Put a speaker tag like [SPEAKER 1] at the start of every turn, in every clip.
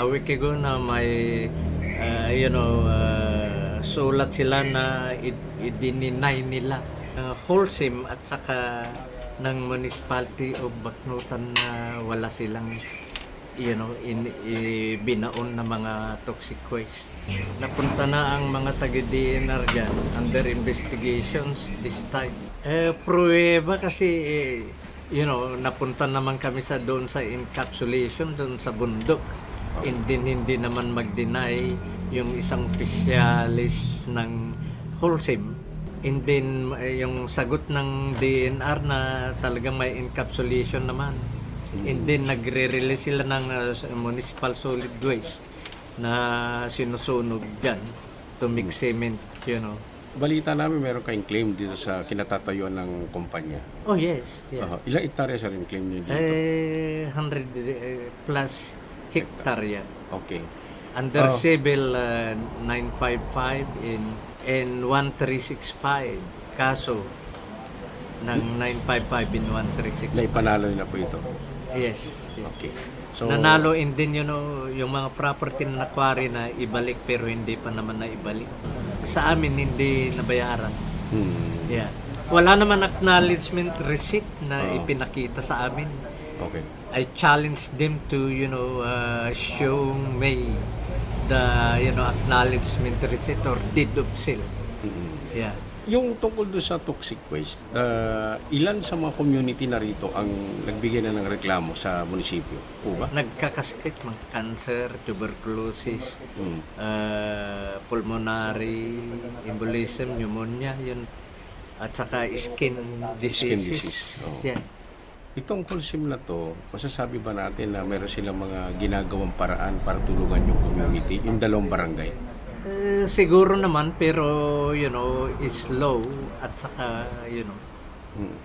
[SPEAKER 1] a week ago na may sulat sila na i-deny nila wholesome at saka ng municipality of Baknutan na wala silang binaon na mga toxic waste. Napunta na ang mga taga-DNR dyan under investigations this time. Pruweba kasi napunta naman kami doon sa encapsulation doon sa bundok. Hindi naman mag-deny yung isang opisyalis ng wholesome. And then yung sagot ng DNR na talagang may encapsulation naman. And then nagre-release sila ng municipal solid waste na sinusunog dyan to mix cement,
[SPEAKER 2] Balita namin meron kayong claim dito sa kinatatayuan ng kumpanya.
[SPEAKER 1] Oh yes, yeah.
[SPEAKER 2] Ilang hektarya sa rin claim niyo dito?
[SPEAKER 1] 100 plus hektarya.
[SPEAKER 2] Okay.
[SPEAKER 1] Under civil 955 and 1365. Kaso ng 955 in 1365.
[SPEAKER 2] Naipanalo na po ito.
[SPEAKER 1] Yes.
[SPEAKER 2] Okay. So,
[SPEAKER 1] nanalo in din yung mga property na nakwari na ibalik pero hindi pa naman na ibalik. Sa amin hindi nabayaran. Yeah. Wala naman acknowledgement receipt na ipinakita sa amin.
[SPEAKER 2] Okay.
[SPEAKER 1] I challenge them to show me the acknowledgement receipt or deed of sale. Yeah.
[SPEAKER 2] Yung tungkol doon sa toxic waste, ilan sa mga community na rito ang nagbigay na ng reklamo sa munisipyo? Po ba?
[SPEAKER 1] Nagkakasakit, mga cancer, tuberculosis, pulmonary, embolism, pneumonia, yun, at saka skin diseases. Yeah.
[SPEAKER 2] Itong wholesome na to, masasabi ba natin na meron silang mga ginagawang paraan para tulungan yung community, yung dalawang barangay?
[SPEAKER 1] Siguro naman pero is low at saka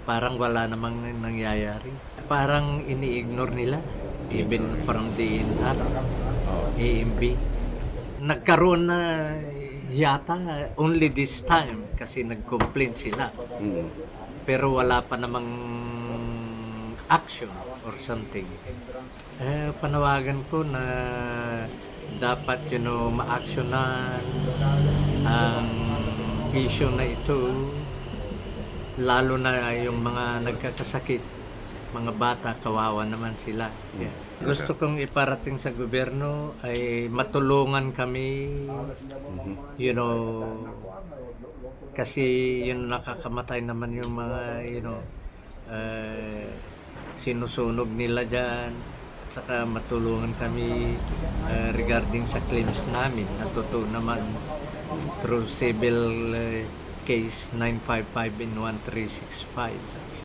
[SPEAKER 1] parang wala namang nangyayari. Parang ini-ignore nila even from DNR, AMB. Nagkaroon na yata only this time kasi nag-complain sila. Pero wala pa namang action or something. Panawagan ko na dapat ma-actionan ang issue na ito, lalo na yung mga nagkakasakit, mga bata, kawawa naman sila. Yeah. Gusto kong iparating sa gobyerno ay matulungan kami, kasi nakakamatay naman yung mga sinusunog nila dyan. Saka matulungan kami regarding sa claims namin na totoo naman through civil case 955 and 1365.